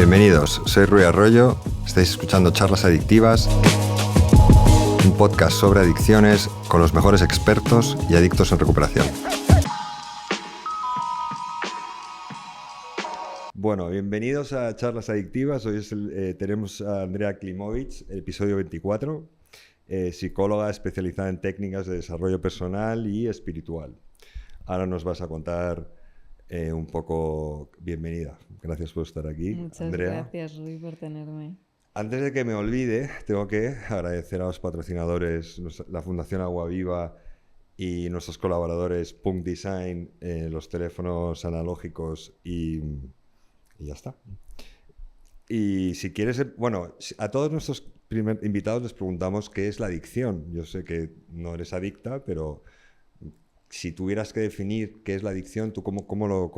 Bienvenidos, soy Rui Arroyo, estáis escuchando Charlas Adictivas, un podcast sobre adicciones con los mejores expertos y adictos en recuperación. Bueno, bienvenidos a Charlas Adictivas. Hoy tenemos a Andrea Klimovic, el episodio 24, psicóloga especializada en técnicas de desarrollo personal y espiritual. Ahora nos vas a contar un poco. Bienvenida, gracias por estar aquí, Muchas Andrea. Gracias, Rui, por tenerme. Antes de que me olvide, tengo que agradecer a los patrocinadores, la Fundación Agua Viva y nuestros colaboradores Punk Design, los teléfonos analógicos y ya está. Y si quieres, bueno, a todos nuestros invitados les preguntamos qué es la adicción. Yo sé que no eres adicta, pero si tuvieras que definir qué es la adicción, ¿tú cómo lo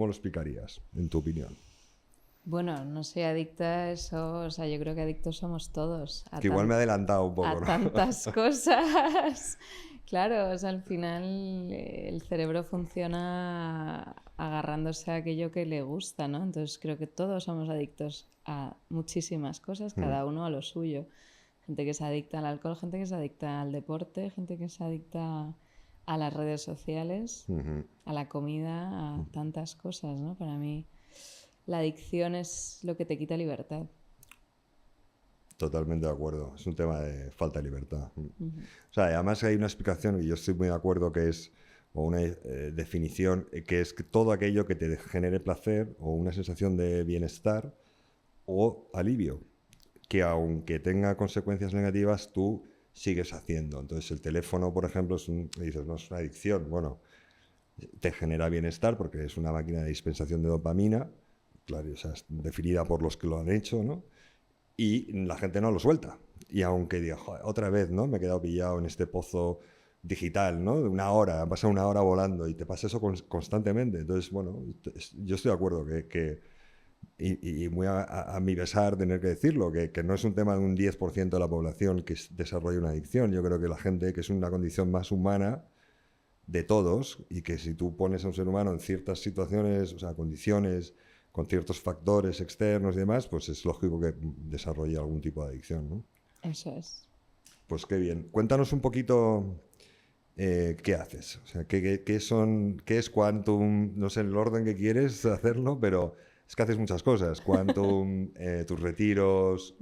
explicarías, en tu opinión? Bueno, no soy adicta a eso, o sea, yo creo que adictos somos todos. Que igual me he adelantado un poco, a ¿no? tantas cosas. Claro, o sea, al final el cerebro funciona agarrándose a aquello que le gusta, ¿no? Entonces creo que todos somos adictos a muchísimas cosas, cada uno a lo suyo. Gente que es adicta al alcohol, gente que es adicta al deporte, gente que es adicta a las redes sociales, a la comida, a tantas cosas, ¿no? Para mí la adicción es lo que te quita libertad. Totalmente de acuerdo. Es un tema de falta de libertad. O sea, además hay una explicación que yo estoy muy de acuerdo que es, o una definición, que es que todo aquello que te genere placer o una sensación de bienestar o alivio, que aunque tenga consecuencias negativas, tú sigues haciendo. Entonces el teléfono, por ejemplo, dices, no es una adicción. Bueno, te genera bienestar porque es una máquina de dispensación de dopamina, claro, o sea, es definida por los que lo han hecho, ¿no? Y la gente no lo suelta. Y aunque diga, joder, otra vez, ¿no? Me he quedado pillado en este pozo digital, ¿no? De una hora, ha pasado una hora volando y te pasa eso constantemente. Entonces, bueno, yo estoy de acuerdo y muy a mi pesar tener que decirlo, que no es un tema de un 10% de la población que desarrolla una adicción. Yo creo que la gente, que es una condición más humana de todos, y que si tú pones a un ser humano en ciertas situaciones, o sea, condiciones, con ciertos factores externos y demás, pues es lógico que desarrolle algún tipo de adicción, ¿no? Eso es. Pues qué bien. Cuéntanos un poquito qué haces. O sea, qué es Quantum, no sé en el orden que quieres hacerlo, pero es que haces muchas cosas. Quantum, tus retiros,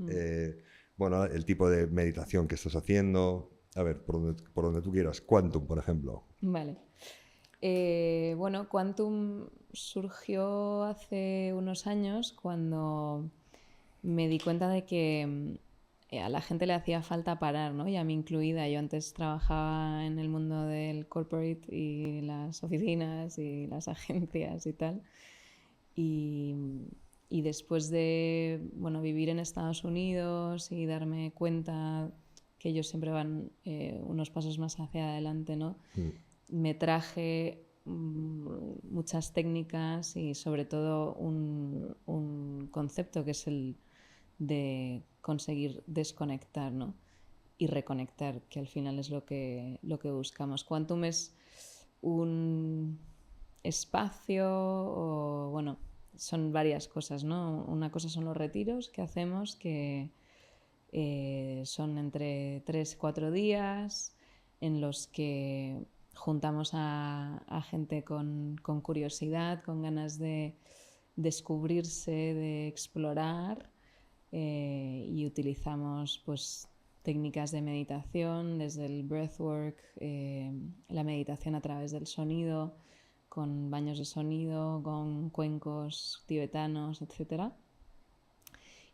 bueno, el tipo de meditación que estás haciendo. A ver, por donde tú quieras. Quantum, por ejemplo. Vale. Bueno, Quantum surgió hace unos años cuando me di cuenta de que a la gente le hacía falta parar, ¿no? Y a mí incluida. Yo antes trabajaba en el mundo del corporate y las oficinas y las agencias y tal. Y después de vivir en Estados Unidos y darme cuenta que ellos siempre van unos pasos más hacia adelante, ¿no? Me traje muchas técnicas y sobre todo un concepto que es el de conseguir desconectar, ¿no? Y reconectar, que al final es lo que buscamos. Quantum es un espacio o, bueno, son varias cosas, ¿no? Una cosa son los retiros que hacemos, que son entre 3 y 4 días en los que juntamos a gente con curiosidad, con ganas de descubrirse, de explorar, y utilizamos pues técnicas de meditación, desde el breathwork, la meditación a través del sonido, con baños de sonido, con cuencos tibetanos, etc.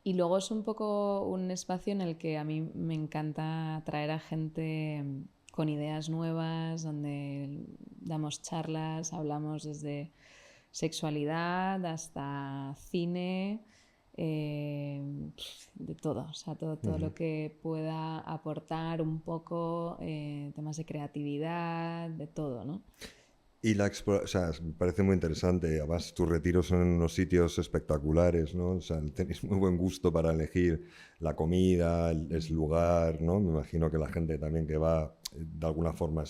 Y luego es un poco un espacio en el que a mí me encanta traer a gente con ideas nuevas, donde damos charlas, hablamos desde sexualidad hasta cine, de todo, o sea, todo lo que pueda aportar un poco, temas de creatividad, de todo, ¿no? Y o sea, me parece muy interesante. Además, tus retiros son en unos sitios espectaculares, ¿no? O sea, tenéis muy buen gusto para elegir la comida, el lugar, ¿no? Me imagino que la gente también que va, de alguna forma,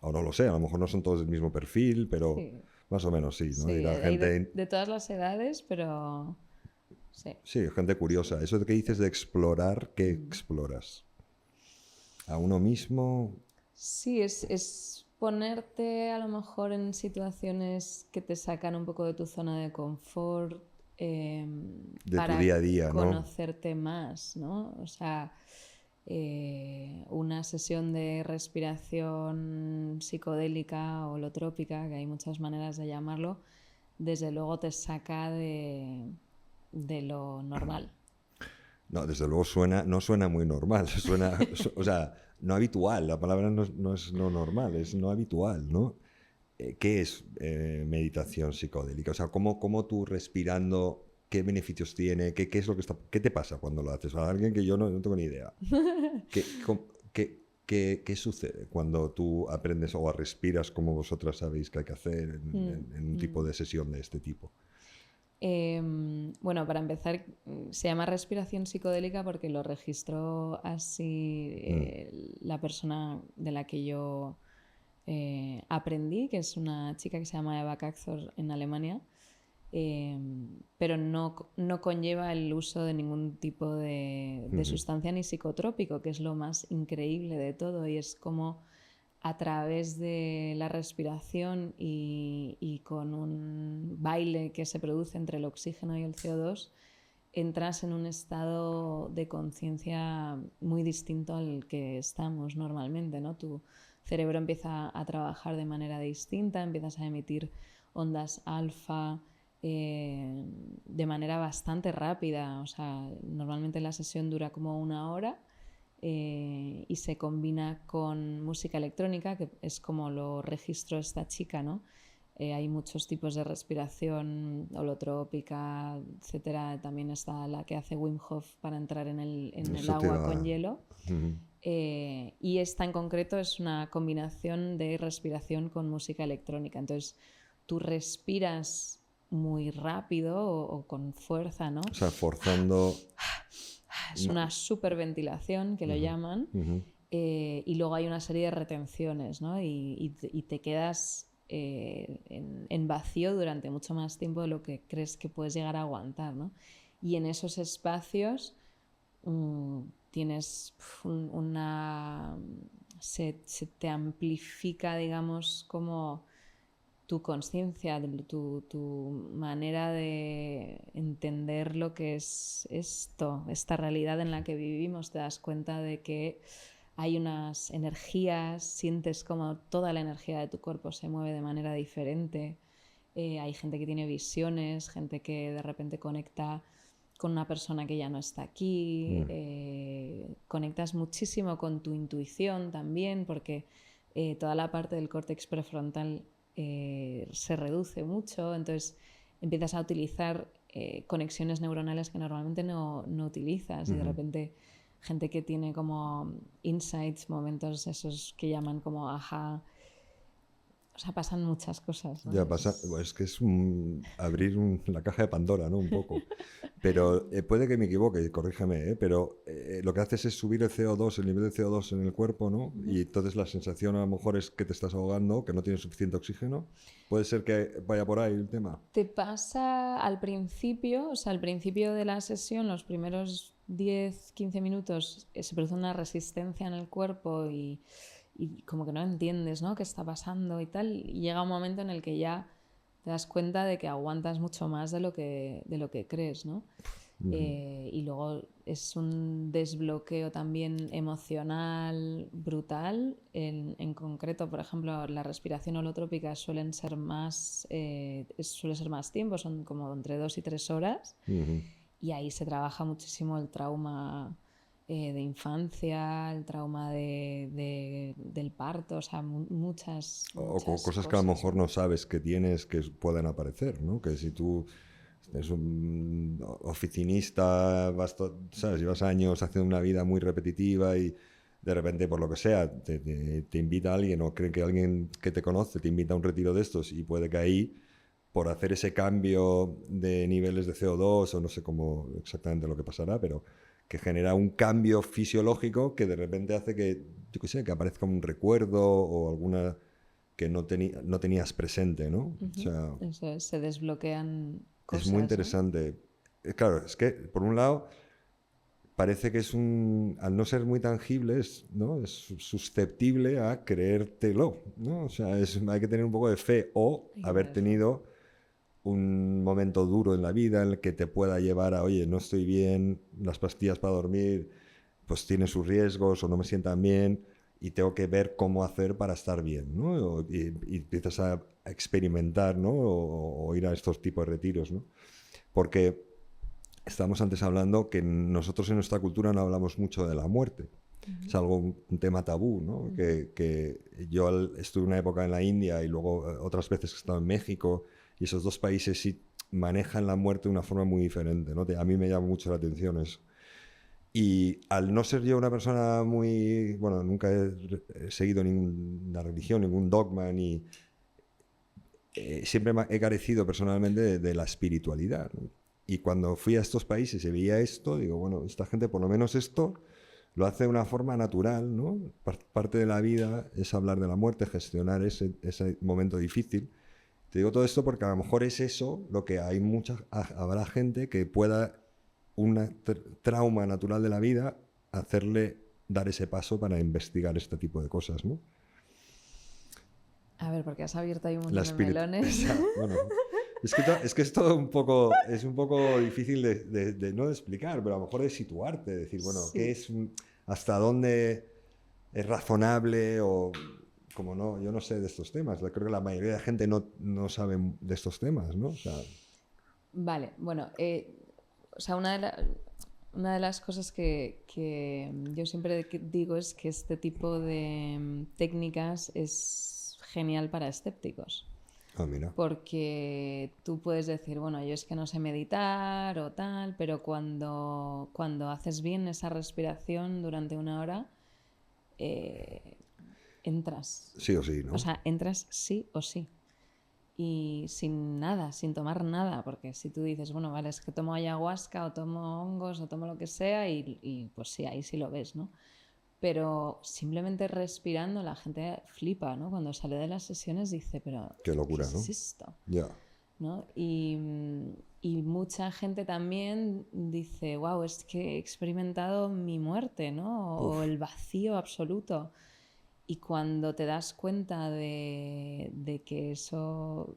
o no lo sé, a lo mejor no son todos del mismo perfil, pero Sí. Más o menos, sí, ¿no? Sí, Y la hay gente... de todas las edades, pero sí. Sí, gente curiosa. Eso de que dices de explorar, ¿qué exploras? ¿A uno mismo? Sí, es ponerte a lo mejor en situaciones que te sacan un poco de tu zona de confort, De tu para día a día, ¿no? conocerte más, ¿no? O sea, una sesión de respiración psicodélica o holotrópica, que hay muchas maneras de llamarlo, desde luego te saca de lo normal. No, desde luego suena, no suena muy normal, suena, o sea, no habitual, la palabra no es no normal, es no habitual, ¿no? ¿Qué es meditación psicodélica? O sea, ¿cómo tú respirando, qué beneficios tiene? ¿Qué es lo que está, qué te pasa cuando lo haces? A alguien que yo no tengo ni idea. ¿Qué sucede cuando tú aprendes o respiras como vosotras sabéis que hay que hacer en un tipo de sesión de este tipo? Bueno, para empezar, se llama respiración psicodélica porque lo registró así la persona de la que yo aprendí, que es una chica que se llama Eva Kaczor en Alemania, pero no conlleva el uso de ningún tipo de sustancia ni psicotrópico, que es lo más increíble de todo, y es como a través de la respiración y con un baile que se produce entre el oxígeno y el CO2, entras en un estado de conciencia muy distinto al que estamos normalmente, ¿no? Tu cerebro empieza a trabajar de manera distinta, empiezas a emitir ondas alfa de manera bastante rápida. O sea, normalmente la sesión dura como 1 hora y se combina con música electrónica, que es como lo registró esta chica, ¿no? Hay muchos tipos de respiración holotrópica, etcétera. También está la que hace Wim Hof para entrar en el Eso te agua va... con hielo. Y esta en concreto es una combinación de respiración con música electrónica. Entonces tú respiras muy rápido o con fuerza, ¿no? O sea, forzando... Es una superventilación que lo llaman. Y luego hay una serie de retenciones, ¿no? Y te quedas en vacío durante mucho más tiempo de lo que crees que puedes llegar a aguantar, ¿no? Y en esos espacios tienes una... Se te amplifica, digamos, como tu conciencia, tu manera de entender lo que es esta realidad en la que vivimos. Te das cuenta de que hay unas energías, sientes como toda la energía de tu cuerpo se mueve de manera diferente. Hay gente que tiene visiones, gente que de repente conecta con una persona que ya no está aquí. Conectas muchísimo con tu intuición también, porque toda la parte del córtex prefrontal se reduce mucho, entonces empiezas a utilizar conexiones neuronales que normalmente no utilizas, y de repente gente que tiene como insights, momentos esos que llaman como ajá. O sea, pasan muchas cosas, ¿no? Ya pasa, es que es abrir la caja de Pandora, ¿no? Un poco. Pero puede que me equivoque, corrígeme, ¿eh? Pero lo que haces es subir el CO2, el nivel de CO2 en el cuerpo, ¿no? Y entonces la sensación a lo mejor es que te estás ahogando, que no tienes suficiente oxígeno. ¿Puede ser que vaya por ahí el tema? Te pasa al principio, o sea, al principio de la sesión, los primeros 10-15 minutos, se produce una resistencia en el cuerpo y como que no entiendes, ¿no?, qué está pasando y tal, y llega un momento en el que ya te das cuenta de que aguantas mucho más de lo que crees, ¿no? Y luego es un desbloqueo también emocional brutal. En concreto, por ejemplo, la respiración holotrópica suele ser más tiempo, son como entre 2 y 3 horas, y ahí se trabaja muchísimo el trauma de infancia, el trauma del parto, o sea, muchas Cosas que a lo cosas, mejor ¿no? no sabes que tienes que puedan aparecer, ¿no? Que si tú eres un oficinista, ¿sabes? Llevas años haciendo una vida muy repetitiva y de repente, por lo que sea, te invita a alguien o creen que alguien que te conoce te invita a un retiro de estos y puede que ahí, por hacer ese cambio de niveles de CO2 o no sé cómo exactamente lo que pasará, pero que genera un cambio fisiológico que de repente hace que, yo qué sé, que aparezca un recuerdo o alguna que no tenías presente, ¿no? O sea, eso es, se desbloquean cosas. es muy interesante. ¿No? Claro, es que, por un lado, parece que al no ser muy tangible, ¿no? Es susceptible a creértelo, ¿no? O sea, hay que tener un poco de fe o haber tenido un momento duro en la vida en el que te pueda llevar a, oye, no estoy bien, las pastillas para dormir, pues tienen sus riesgos o no me sientan bien y tengo que ver cómo hacer para estar bien, ¿no? Y empiezas a experimentar, ¿no? O ir a estos tipos de retiros, ¿no? Porque estamos antes hablando que nosotros en nuestra cultura no hablamos mucho de la muerte. Es algo, un tema tabú, ¿no? Que yo estuve una época en la India y luego otras veces que he estado en México, y esos dos países sí manejan la muerte de una forma muy diferente, ¿no? A mí me llama mucho la atención eso. Y al no ser yo una persona muy... Bueno, nunca he seguido ninguna religión, ningún dogma, siempre he carecido personalmente de la espiritualidad, ¿no? Y cuando fui a estos países y veía esto, digo, bueno, esta gente por lo menos esto lo hace de una forma natural, ¿no? Parte de la vida es hablar de la muerte, gestionar ese momento difícil. Te digo todo esto porque a lo mejor es eso lo que habrá gente que pueda, un trauma natural de la vida, hacerle dar ese paso para investigar este tipo de cosas, ¿no? A ver, porque has abierto ahí un montón de melones. Bueno, es que es todo un poco difícil no de explicar, pero a lo mejor de situarte, de decir, bueno, ¿qué es, hasta dónde es razonable o como no? Yo no sé de estos temas. Creo que la mayoría de la gente no sabe de estos temas, ¿no? O sea, vale, bueno, o sea, una de las cosas que yo siempre digo es que este tipo de técnicas es genial para escépticos. mira. Porque tú puedes decir, bueno, yo es que no sé meditar o tal, pero cuando haces bien esa respiración durante una hora, entras. Sí o sí, ¿no? O sea, entras sí o sí. Y sin nada, sin tomar nada, porque si tú dices, bueno, vale, es que tomo ayahuasca o tomo hongos o tomo lo que sea y pues sí, ahí sí lo ves, ¿no? Pero simplemente respirando la gente flipa, ¿no? Cuando sale de las sesiones dice, pero qué locura, ¿qué ¿no? es esto? Ya. ¿No? Y mucha gente también dice, wow, es que he experimentado mi muerte, ¿no? O el vacío absoluto. Y cuando te das cuenta de que eso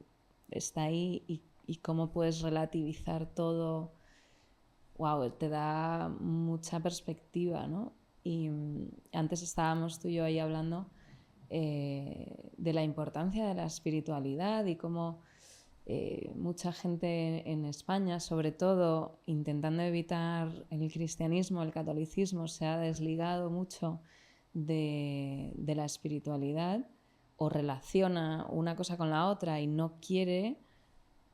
está ahí y cómo puedes relativizar todo, wow, te da mucha perspectiva, ¿no? Y antes estábamos tú y yo ahí hablando de la importancia de la espiritualidad y cómo mucha gente en España, sobre todo intentando evitar el cristianismo, el catolicismo, se ha desligado mucho de la espiritualidad o relaciona una cosa con la otra y no quiere,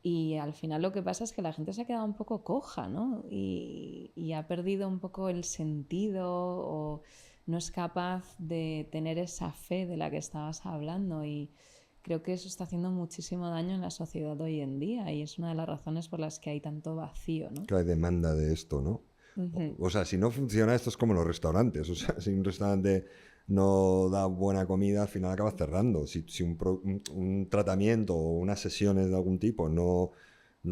y al final lo que pasa es que la gente se ha quedado un poco coja, ¿no? Y ha perdido un poco el sentido o no es capaz de tener esa fe de la que estabas hablando, y creo que eso está haciendo muchísimo daño en la sociedad hoy en día y es una de las razones por las que hay tanto vacío, ¿no? Que hay demanda de esto, ¿no? O sea, si no funciona esto es como los restaurantes. O sea, si un restaurante no da buena comida, al final acaba cerrando. Si un tratamiento o unas sesiones de algún tipo no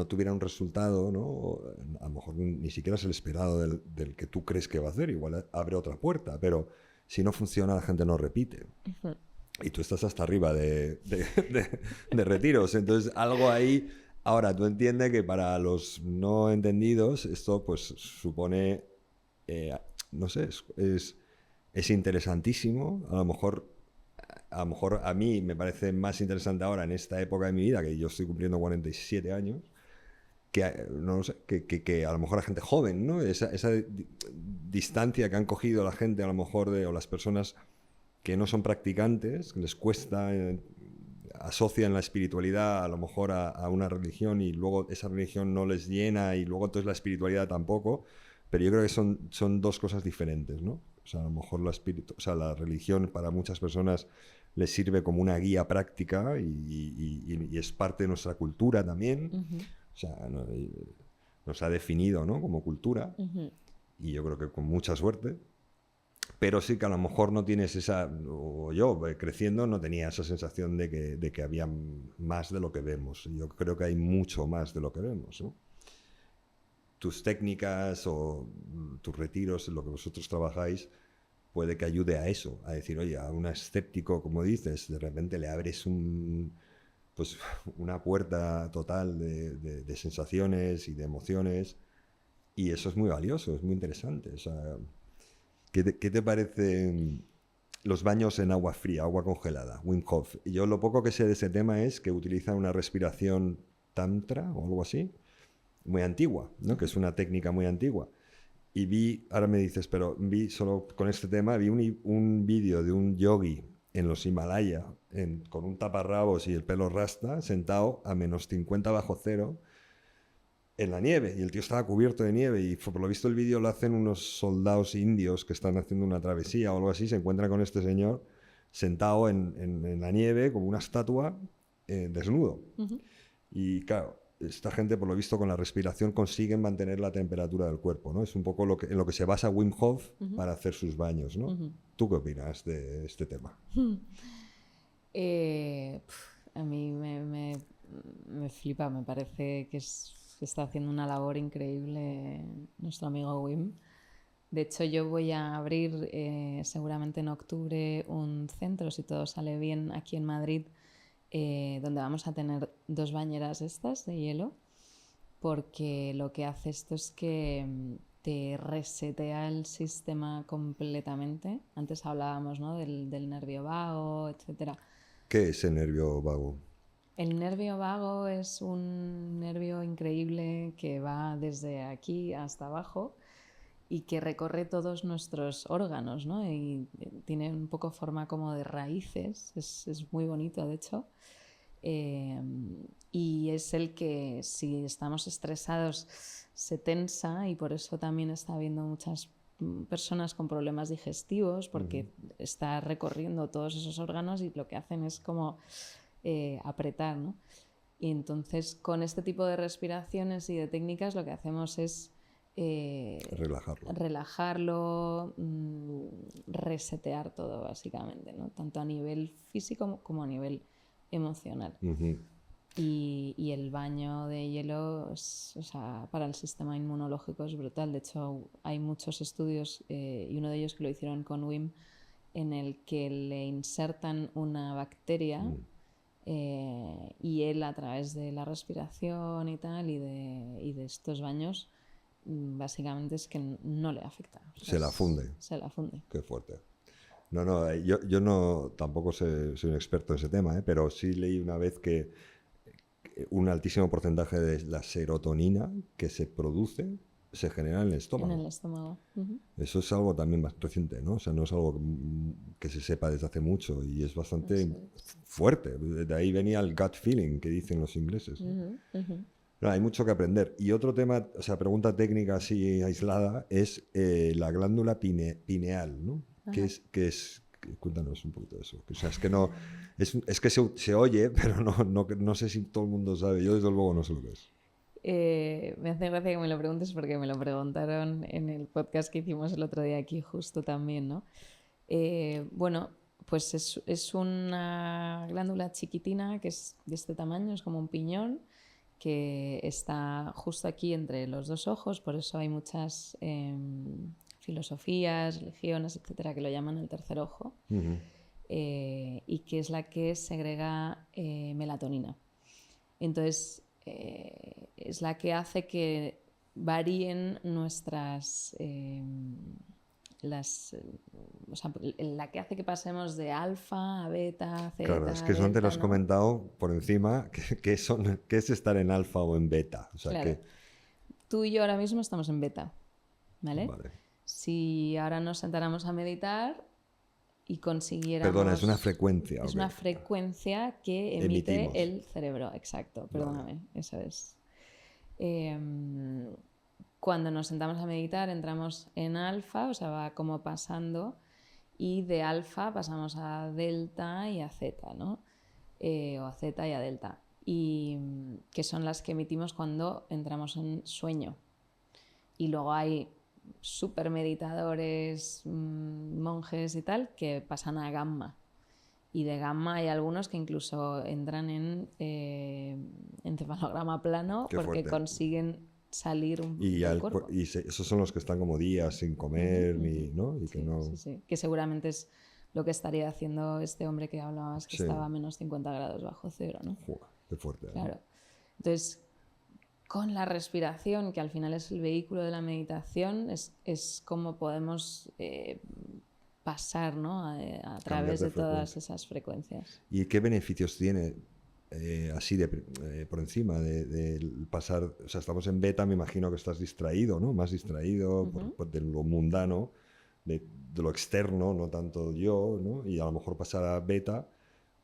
tuviera un resultado, ¿no? A lo mejor ni siquiera es el esperado del que tú crees que va a hacer. Igual abre otra puerta, pero si no funciona la gente no repite. Y tú estás hasta arriba de retiros. Entonces, algo ahí... Ahora, tú entiendes que para los no entendidos esto pues supone, no sé, es interesantísimo. A lo mejor a mí me parece más interesante ahora en esta época de mi vida, que yo estoy cumpliendo 47 años, que, no sé, que a lo mejor la gente joven, ¿no? Esa distancia que han cogido la gente a lo mejor o las personas que no son practicantes, que les cuesta... asocian la espiritualidad a lo mejor a una religión y luego esa religión no les llena y luego entonces la espiritualidad tampoco, pero yo creo que son dos cosas diferentes, ¿no? O sea, a lo mejor la religión para muchas personas les sirve como una guía práctica y es parte de nuestra cultura también. O sea, nos ha definido, ¿no? Como cultura, y yo creo que con mucha suerte. Pero sí que a lo mejor no tienes esa, o yo creciendo no tenía esa sensación de que había más de lo que vemos. Yo creo que hay mucho más de lo que vemos, ¿no? Tus técnicas o tus retiros, lo que vosotros trabajáis, puede que ayude a eso, a decir, oye, a un escéptico, como dices, de repente le abres pues, una puerta total de sensaciones y de emociones, y eso es muy valioso, es muy interesante. O sea, ¿qué te parecen los baños en agua fría, agua congelada, Wim Hof? Yo lo poco que sé de ese tema es que utilizan una respiración tantra o algo así, muy antigua, ¿no? Que es una técnica muy antigua. Y ahora me dices, pero vi solo con este tema, vi un vídeo de un yogi en los Himalaya, con un taparrabos y el pelo rasta, sentado a -50 bajo cero, en la nieve. Y el tío estaba cubierto de nieve. Y por lo visto el vídeo lo hacen unos soldados indios que están haciendo una travesía o algo así. Se encuentran con este señor sentado en la nieve como una estatua, desnudo. Uh-huh. Y claro, esta gente, por lo visto, con la respiración consiguen mantener la temperatura del cuerpo, ¿no? Es un poco en lo que se basa Wim Hof para hacer sus baños, ¿no? ¿Tú qué opinas de este tema? A mí me flipa, me parece que está haciendo una labor increíble nuestro amigo Wim. De hecho, yo voy a abrir seguramente en octubre un centro, si todo sale bien, aquí en Madrid, donde vamos a tener 2 bañeras estas de hielo, porque lo que hace esto es que te resetea el sistema completamente. Antes hablábamos, ¿no?, del nervio vago, etc. ¿Qué es el nervio vago? El nervio vago es un nervio increíble que va desde aquí hasta abajo y que recorre todos nuestros órganos, ¿no? Y tiene un poco forma como de raíces, es muy bonito, de hecho. Y es el que, si estamos estresados, se tensa, y por eso también está habiendo muchas personas con problemas digestivos, porque está recorriendo todos esos órganos y lo que hacen es como apretar, ¿no? Y entonces, con este tipo de respiraciones y de técnicas, lo que hacemos es relajarlo, resetear todo, básicamente, ¿no? Tanto a nivel físico como a nivel emocional. Y el baño de hielo o sea, para el sistema inmunológico es brutal. De hecho, hay muchos estudios, y uno de ellos que lo hicieron con Wim, en el que le insertan una bacteria y él, a través de la respiración y tal, y de estos baños, básicamente es que no le afecta. O sea, se la funde. Se la funde. Qué fuerte. No, yo no, tampoco soy un experto en ese tema, pero sí leí una vez que un altísimo porcentaje de la serotonina que se produce se genera en el estómago. En el estómago. Eso es algo también más reciente, ¿no? O sea, no es algo que se sepa desde hace mucho y es bastante fuerte. De ahí venía el gut feeling que dicen los ingleses, ¿no? No, hay mucho que aprender. Y otro tema, o sea, pregunta técnica así aislada, es la glándula pineal, ¿no? ¿Qué es? Cuéntanos un poquito de eso. O sea, es que no, es que se oye, pero no sé si todo el mundo sabe. Yo desde luego no sé lo que es. Me hace gracia que me lo preguntes, porque me lo preguntaron en el podcast que hicimos el otro día aquí justo también, ¿no? Bueno, pues es una glándula chiquitina que es de este tamaño, es como un piñón, que está justo aquí entre los 2 ojos. Por eso hay muchas filosofías, religiones, etcétera, que lo llaman el tercer ojo. Y que es la que segrega melatonina. Entonces, es la que hace que varíen nuestras... o sea, la que hace que pasemos de alfa a beta, zeta. Claro, es que eso antes lo has comentado por encima, ¿qué es estar en alfa o en beta? O sea, claro. Tú y yo ahora mismo estamos en beta, ¿vale? Si ahora nos sentáramos a meditar y consiguiéramos... Perdona, es una frecuencia. Es una frecuencia que emite el cerebro, exacto, perdóname, eso es. Cuando nos sentamos a meditar entramos en alfa, o sea, va como pasando, y de alfa pasamos a delta y a zeta, ¿no? O a zeta y a delta, y que son las que emitimos cuando entramos en sueño. Y luego hay super meditadores, monjes y tal, que pasan a gamma. Y de gamma hay algunos que incluso entran en encefalograma plano. Qué porque fuerte. consiguen salir Y, del cuerpo. esos son los que están como días sin comer, ¿no? Y sí, sí. Que seguramente es lo que estaría haciendo este hombre que hablabas, que estaba a menos 50 grados bajo cero, ¿no? Joder, qué fuerte. Claro. Entonces, con la respiración, que al final es el vehículo de la meditación, es como podemos pasar, ¿no? a través de todas esas frecuencias. ¿Y qué beneficios tiene así por encima de pasar? O sea, estamos en beta, me imagino que estás distraído, ¿no? Más distraído de lo mundano, de lo externo, no tanto yo, ¿no? Y a lo mejor pasar a beta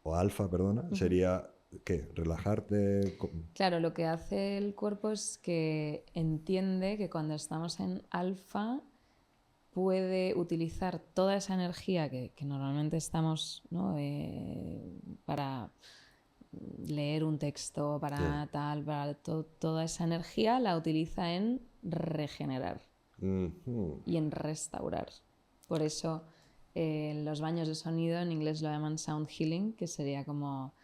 o alfa, perdona, sería... ¿Qué? ¿Relajarte? Claro, lo que hace el cuerpo es que entiende que cuando estamos en alfa puede utilizar toda esa energía que normalmente estamos, ¿no? Para leer un texto, para tal, para toda esa energía la utiliza en regenerar y en restaurar. Por eso los baños de sonido en inglés lo llaman sound healing, que sería como...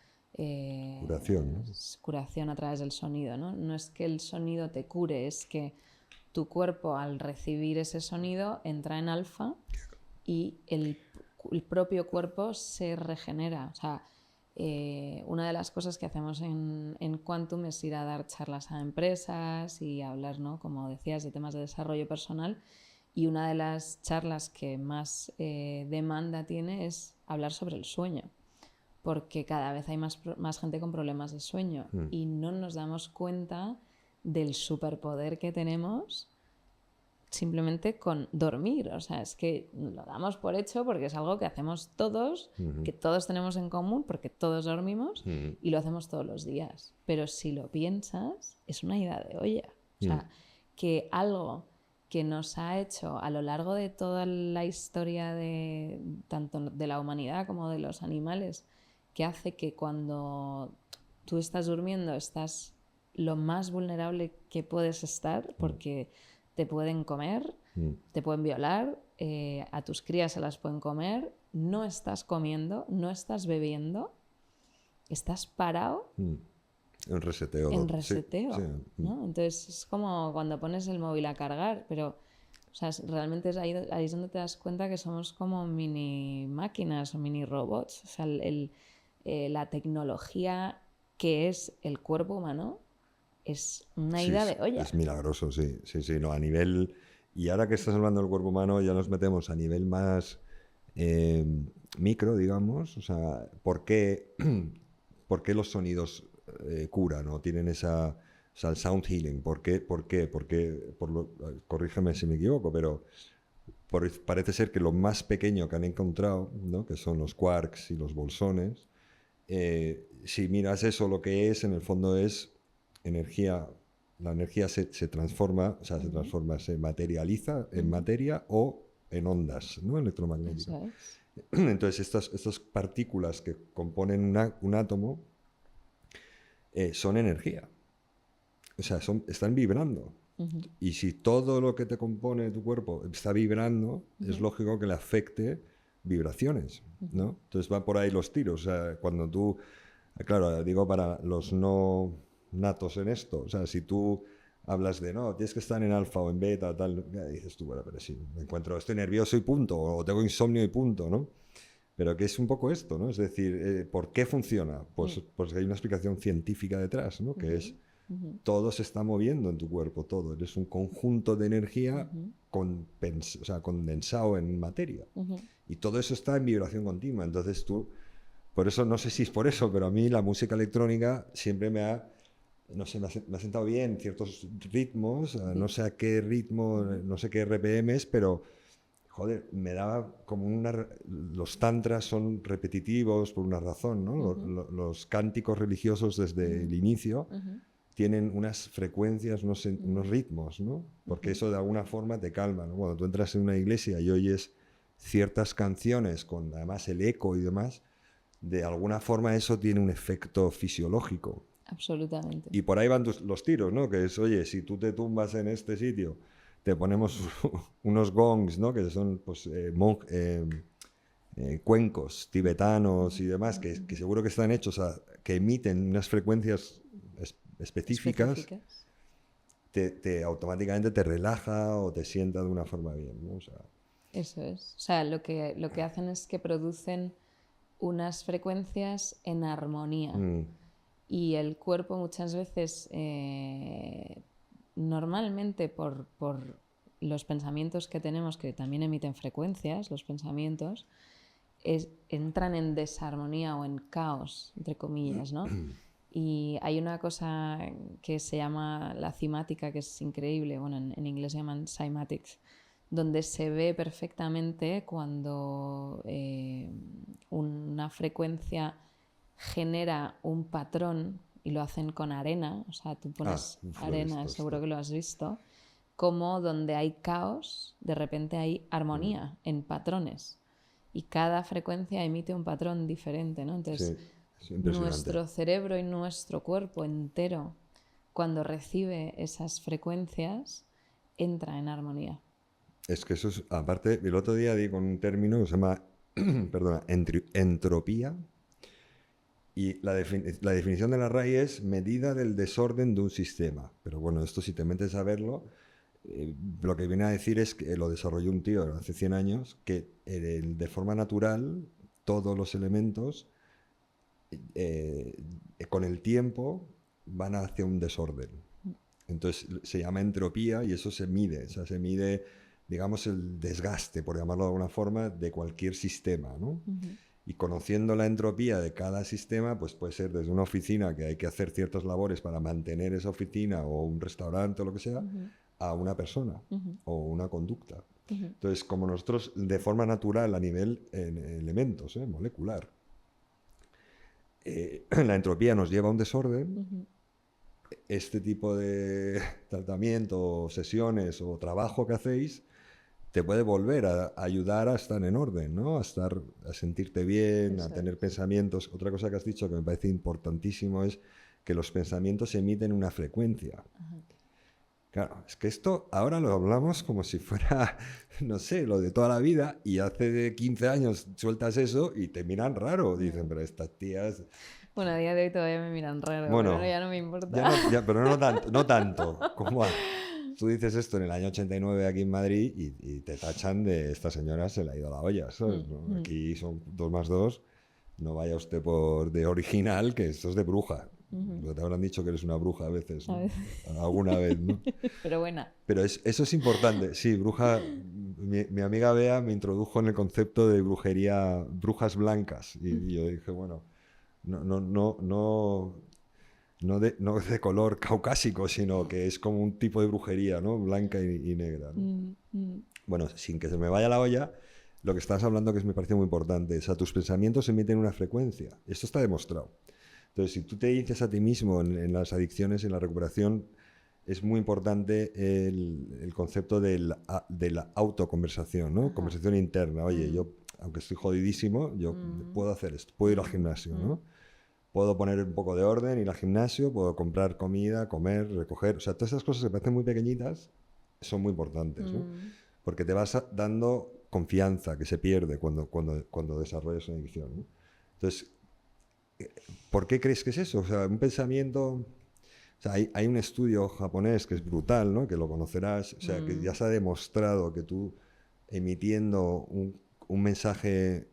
curación, ¿no? Curación a través del sonido, ¿no? No es que el sonido te cure, es que tu cuerpo al recibir ese sonido entra en alfa y el propio cuerpo se regenera. O sea, una de las cosas que hacemos en Quantum es ir a dar charlas a empresas y hablar, ¿no? Como decías, de temas de desarrollo personal. Y una de las charlas que más demanda tiene es hablar sobre el sueño. Porque cada vez hay más gente con problemas de sueño y no nos damos cuenta del superpoder que tenemos simplemente con dormir. O sea, es que lo damos por hecho porque es algo que hacemos todos, que todos tenemos en común porque todos dormimos y lo hacemos todos los días. Pero si lo piensas, es una ida de olla. O sea, que algo que nos ha hecho a lo largo de toda la historia tanto de la humanidad como de los animales, que hace que cuando tú estás durmiendo estás lo más vulnerable que puedes estar, porque te pueden comer, te pueden violar, a tus crías se las pueden comer, no estás comiendo, no estás bebiendo, estás parado. En reseteo. En reseteo, sí. ¿No? Entonces es como cuando pones el móvil a cargar, pero... O sea, realmente es ahí es donde te das cuenta que somos como mini máquinas o mini robots. O sea, la tecnología que es el cuerpo humano es una ida de olla. Es milagroso, sí. No, a nivel... Y ahora que estás hablando del cuerpo humano, ya nos metemos a nivel más micro, digamos. O sea, ¿por qué los sonidos curan o tienen esa... O sea, el sound healing, ¿por qué? Corrígeme si me equivoco, pero parece ser que lo más pequeño que han encontrado, ¿no? Que son los quarks y los bolsones, si miras eso, lo que es, en el fondo es energía. La energía se transforma, o sea, se materializa en materia o en ondas, ¿no? Electromagnéticas. Entonces, estas partículas que componen un átomo son energía. O sea, están vibrando. Y si todo lo que te compone tu cuerpo está vibrando, es lógico que le afecte vibraciones, ¿no? Entonces van por ahí los tiros. O sea, cuando tú... Claro, digo para los no natos en esto. O sea, si tú hablas de, no, tienes que estar en alfa o en beta, tal, dices tú, bueno, pero sí, estoy nervioso y punto, o tengo insomnio y punto, ¿no? Pero que es un poco esto, ¿no? Es decir, ¿por qué funciona? Pues hay una explicación científica detrás, ¿no? Que es... Todo se está moviendo en tu cuerpo, todo. Eres un conjunto de energía condensado en materia. Y todo eso está en vibración continua. Entonces tú, por eso, no sé si es por eso, pero a mí la música electrónica siempre me ha sentado bien ciertos ritmos, no sé a qué ritmo, no sé qué RPMs, pero joder, me daba como los tantras son repetitivos por una razón, ¿no? Los cánticos religiosos desde el inicio tienen unas frecuencias, unos ritmos, ¿no? Porque eso de alguna forma te calma, ¿no? Cuando tú entras en una iglesia y oyes ciertas canciones con además el eco y demás, de alguna forma eso tiene un efecto fisiológico. Absolutamente. Y por ahí van los tiros, ¿no? Que es, oye, si tú te tumbas en este sitio, te ponemos unos gongs, ¿no? Que son pues, cuencos tibetanos y demás, que seguro que están hechos que emiten unas frecuencias específicas. Automáticamente te relaja o te sienta de una forma bien, ¿no? O sea, eso es. O sea, lo que hacen es que producen unas frecuencias en armonía. Y el cuerpo muchas veces, normalmente por los pensamientos que tenemos, que también emiten frecuencias, los pensamientos, entran en desarmonía o en caos, entre comillas, ¿no? Y hay una cosa que se llama la cimática, que es increíble, bueno, en inglés se llaman cymatics, donde se ve perfectamente cuando una frecuencia genera un patrón, y lo hacen con arena, o sea, tú pones arena, seguro que lo has visto, como donde hay caos, de repente hay armonía en patrones. Y cada frecuencia emite un patrón diferente, ¿no? Entonces, nuestro cerebro y nuestro cuerpo entero, cuando recibe esas frecuencias, entra en armonía. Es que eso es, aparte, el otro día di con un término que se llama, perdona, entropía. Y la definición de la RAI es medida del desorden de un sistema. Pero bueno, esto si te metes a verlo, lo que viene a decir es que lo desarrolló un tío hace 100 años, que de forma natural todos los elementos con el tiempo van hacia un desorden. Entonces se llama entropía y eso se mide. O sea, se mide, digamos, el desgaste, por llamarlo de alguna forma, de cualquier sistema, ¿no? Y conociendo la entropía de cada sistema, pues puede ser desde una oficina que hay que hacer ciertas labores para mantener esa oficina o un restaurante o lo que sea, a una persona o una conducta. Entonces, como nosotros de forma natural a nivel elementos, molecular, la entropía nos lleva a un desorden, este tipo de tratamiento, sesiones o trabajo que hacéis te puede volver a ayudar a estar en orden, ¿no? A sentirte bien, a tener pensamientos. Otra cosa que has dicho que me parece importantísimo es que los pensamientos emiten una frecuencia. Claro, es que esto ahora lo hablamos como si fuera, no sé, lo de toda la vida, y hace 15 años sueltas eso y te miran raro. Dicen, pero estas tías... Bueno, a día de hoy todavía me miran raro, bueno, pero ya no me importa. Pero no tanto como... Tú dices esto en el año 89 aquí en Madrid y te tachan de esta señora se le ha ido la olla, ¿sabes? ¿No? Aquí son 2 más 2, no vaya usted por de original, que esto es de bruja. Te habrán dicho que eres una bruja a veces, ¿no? Alguna vez, ¿no? Pero buena. Pero eso es importante, sí, bruja. Mi amiga Bea me introdujo en el concepto de brujería, brujas blancas, y yo dije, bueno, no de color caucásico, sino que es como un tipo de brujería, ¿no? Blanca y negra, ¿no? Bueno, sin que se me vaya la olla, lo que estás hablando que me parece muy importante, o sea, tus pensamientos emiten una frecuencia. Esto está demostrado. Entonces, si tú te dices a ti mismo en las adicciones, en la recuperación, es muy importante el concepto de la autoconversación, ¿no? Conversación interna. Oye, yo, aunque estoy jodidísimo, yo puedo hacer esto, puedo ir al gimnasio, ¿no? Puedo poner un poco de orden, ir al gimnasio, puedo comprar comida, comer, recoger. O sea, todas esas cosas que parecen muy pequeñitas son muy importantes, ¿no? Porque te vas dando confianza que se pierde cuando desarrollas una adicción, ¿no? Entonces, ¿por qué crees que es eso? O sea, un pensamiento... O sea, hay un estudio japonés que es brutal, ¿no? Que lo conocerás. O sea, que ya se ha demostrado que tú emitiendo un mensaje...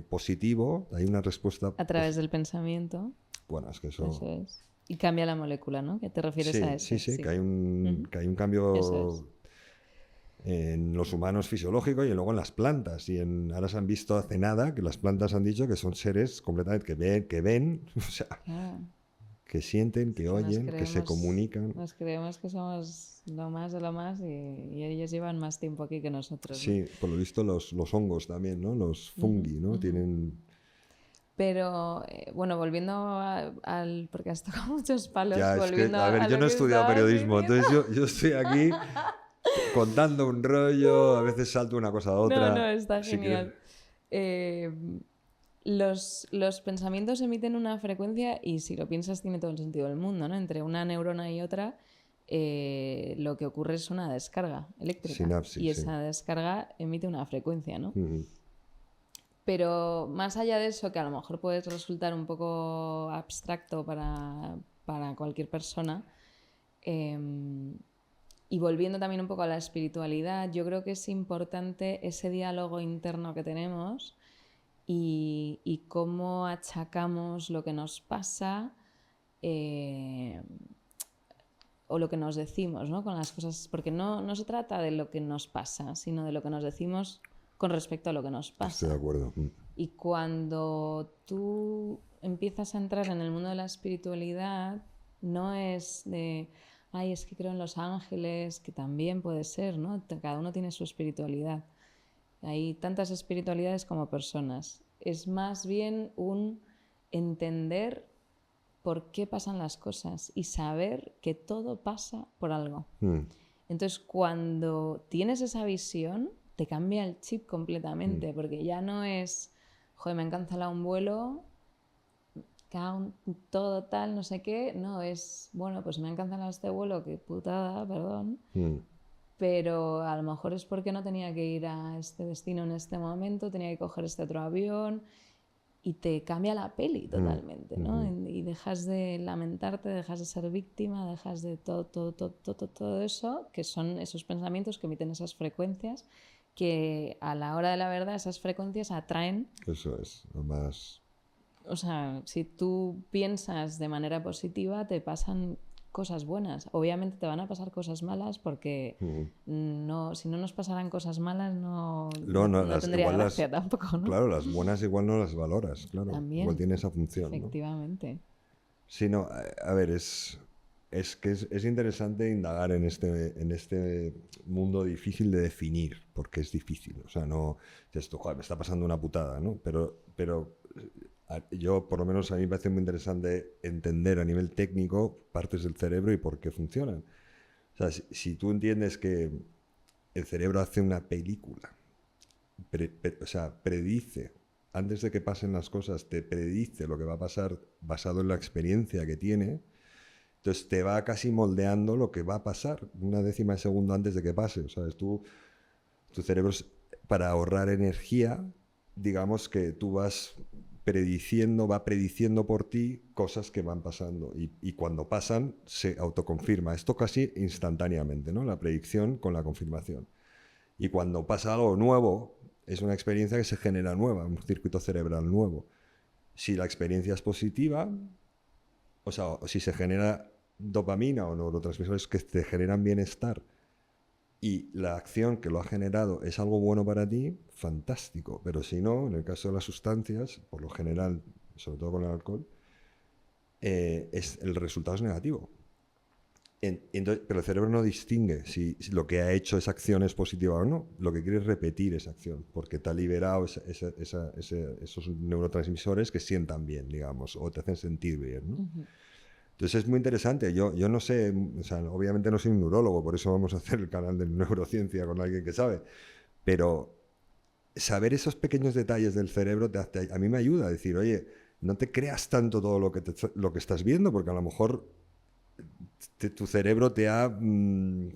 positivo, hay una respuesta... A través del pensamiento. Bueno, es que eso... es. Y cambia la molécula, ¿no? ¿Qué te refieres a eso? Sí, que hay un cambio en los humanos fisiológico y luego en las plantas. Ahora se han visto hace nada que las plantas han dicho que son seres completamente que ven, o sea, que sienten, que oyen, que se comunican. Nos creemos que somos lo más de lo más y ellos llevan más tiempo aquí que nosotros, ¿no? Sí, por lo visto los hongos también, ¿no? Los fungi, ¿no? Tienen... Pero, bueno, volviendo al... porque has tocado muchos palos. Ya, volviendo a ver, yo no he estudiado periodismo, entonces yo estoy aquí contando un rollo, a veces salto una cosa a otra. No, está genial. Los pensamientos emiten una frecuencia y si lo piensas tiene todo el sentido del mundo, ¿no? Entre una neurona y otra lo que ocurre es una descarga eléctrica. Sinapsis, y esa descarga emite una frecuencia, ¿no? Uh-huh. Pero más allá de eso, que a lo mejor puede resultar un poco abstracto para cualquier persona, y volviendo también un poco a la espiritualidad, yo creo que es importante ese diálogo interno que tenemos y cómo achacamos lo que nos pasa o lo que nos decimos, ¿no? Con las cosas, porque no se trata de lo que nos pasa, sino de lo que nos decimos con respecto a lo que nos pasa. Estoy de acuerdo. Y cuando tú empiezas a entrar en el mundo de la espiritualidad, no es de, ay, es que creo en los ángeles, que también puede ser, ¿no? Cada uno tiene su espiritualidad. Hay tantas espiritualidades como personas. Es más bien un entender por qué pasan las cosas y saber que todo pasa por algo. Entonces, cuando tienes esa visión, te cambia el chip completamente, porque ya no es, joder, me han cancelado un vuelo, todo tal, no sé qué, no, es, bueno, pues me han cancelado este vuelo, qué putada, perdón, pero a lo mejor es porque no tenía que ir a este destino en este momento, tenía que coger este otro avión, y te cambia la peli totalmente, ¿no? Y dejas de lamentarte, dejas de ser víctima, dejas de todo eso, que son esos pensamientos que emiten esas frecuencias, que a la hora de la verdad esas frecuencias atraen. Eso es, lo más... O sea, si tú piensas de manera positiva, te pasan cosas buenas. Obviamente te van a pasar cosas malas porque si no nos pasaran cosas malas no tendría gracia tampoco, ¿no? Claro, las buenas igual no las valoras, claro. También, igual tiene esa función, efectivamente. ¿no? Sí, no, a ver, es que es interesante indagar en este mundo difícil de definir, porque es difícil. O sea, no, esto, joder, me está pasando una putada, ¿no? Pero yo, por lo menos, a mí me parece muy interesante entender a nivel técnico partes del cerebro y por qué funcionan. O sea, si tú entiendes que el cerebro hace una película, o sea, predice, antes de que pasen las cosas, te predice lo que va a pasar basado en la experiencia que tiene, entonces te va casi moldeando lo que va a pasar una décima de segundo antes de que pase. O sea, tu cerebro, para ahorrar energía, digamos que tú va prediciendo por ti cosas que van pasando y cuando pasan se autoconfirma. Esto casi instantáneamente, ¿no? La predicción con la confirmación. Y cuando pasa algo nuevo, es una experiencia que se genera nueva, un circuito cerebral nuevo. Si la experiencia es positiva, o sea, o si se genera dopamina o neurotransmisores que te generan bienestar y la acción que lo ha generado es algo bueno para ti, fantástico. Pero si no, en el caso de las sustancias, por lo general, sobre todo con el alcohol, el resultado es negativo. Pero el cerebro no distingue si lo que ha hecho esa acción es positiva o no. Lo que quiere es repetir esa acción, porque te ha liberado esos neurotransmisores que sientan bien, digamos, o te hacen sentir bien, ¿no? Entonces es muy interesante. Yo no sé, o sea, obviamente no soy un neurólogo, por eso vamos a hacer el canal de neurociencia con alguien que sabe, pero saber esos pequeños detalles del cerebro a mí me ayuda a decir, oye, no te creas tanto todo lo que estás viendo, porque a lo mejor tu cerebro te ha no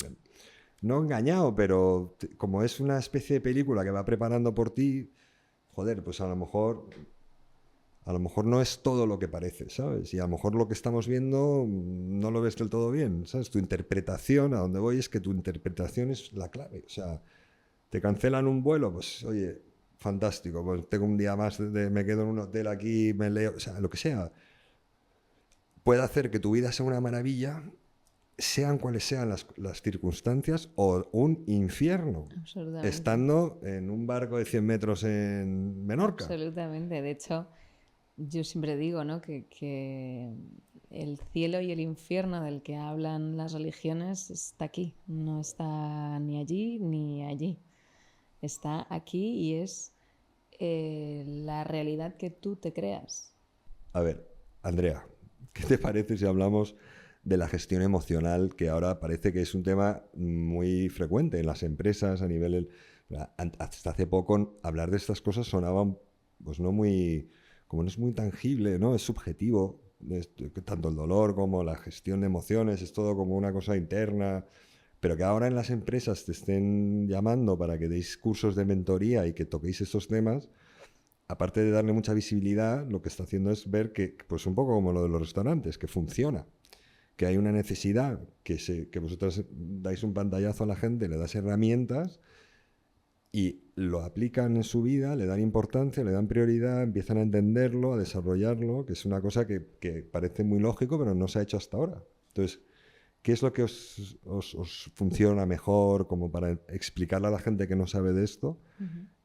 engañado, pero como es una especie de película que va preparando por ti, joder, pues a lo mejor no es todo lo que parece, ¿sabes? Y a lo mejor lo que estamos viendo no lo ves del todo bien, ¿sabes? Tu interpretación, a donde voy es que tu interpretación es la clave. O sea, te cancelan un vuelo, pues oye, fantástico, pues tengo un día más, me quedo en un hotel aquí, me leo, o sea, lo que sea. Puede hacer que tu vida sea una maravilla, sean cuales sean las circunstancias, o un infierno, estando en un barco de 100 metros en Menorca. Absolutamente, de hecho... Yo siempre digo, ¿no? que el cielo y el infierno del que hablan las religiones está aquí, no está ni allí ni allí. Está aquí y es la realidad que tú te creas. A ver, Andrea, ¿qué te parece si hablamos de la gestión emocional, que ahora parece que es un tema muy frecuente en las empresas a nivel... Hasta hace poco hablar de estas cosas sonaba pues no muy... Como no es muy tangible, ¿no? Es subjetivo, tanto el dolor como la gestión de emociones, es todo como una cosa interna, pero que ahora en las empresas te estén llamando para que deis cursos de mentoría y que toquéis estos temas, aparte de darle mucha visibilidad, lo que está haciendo es ver que, pues un poco como lo de los restaurantes, que funciona, que hay una necesidad, que vosotros dais un pantallazo a la gente, le das herramientas y lo aplican en su vida, le dan importancia, le dan prioridad, empiezan a entenderlo, a desarrollarlo, que es una cosa que parece muy lógico, pero no se ha hecho hasta ahora. Entonces, ¿qué es lo que os funciona mejor como para explicarle a la gente que no sabe de esto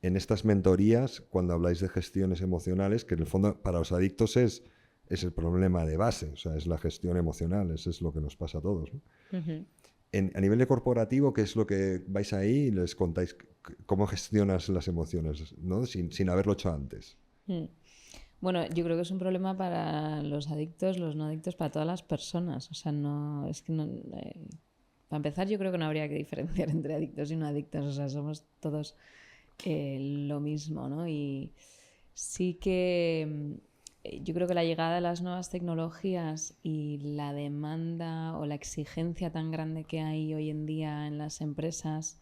en estas mentorías cuando habláis de gestiones emocionales, que en el fondo para los adictos es el problema de base, o sea, es la gestión emocional, eso es lo que nos pasa a todos, ¿no? A nivel de corporativo, ¿qué es lo que vais ahí y les contáis cómo gestionas las emociones, ¿no? sin haberlo hecho antes? Bueno, yo creo que es un problema para los adictos, los no adictos, para todas las personas. O sea, no, es que no, para empezar, yo creo que no habría que diferenciar entre adictos y no adictos. O sea, somos todos lo mismo, ¿no? Y sí que yo creo que la llegada de las nuevas tecnologías y la demanda o la exigencia tan grande que hay hoy en día en las empresas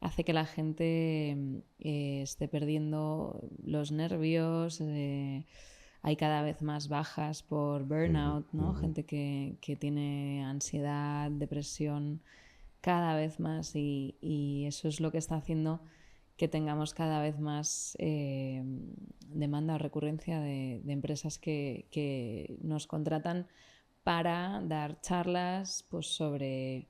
hace que la gente esté perdiendo los nervios, hay cada vez más bajas por burnout, ¿no? Gente que tiene ansiedad, depresión, cada vez más y eso es lo que está haciendo que tengamos cada vez más demanda o recurrencia de empresas que nos contratan para dar charlas pues, sobre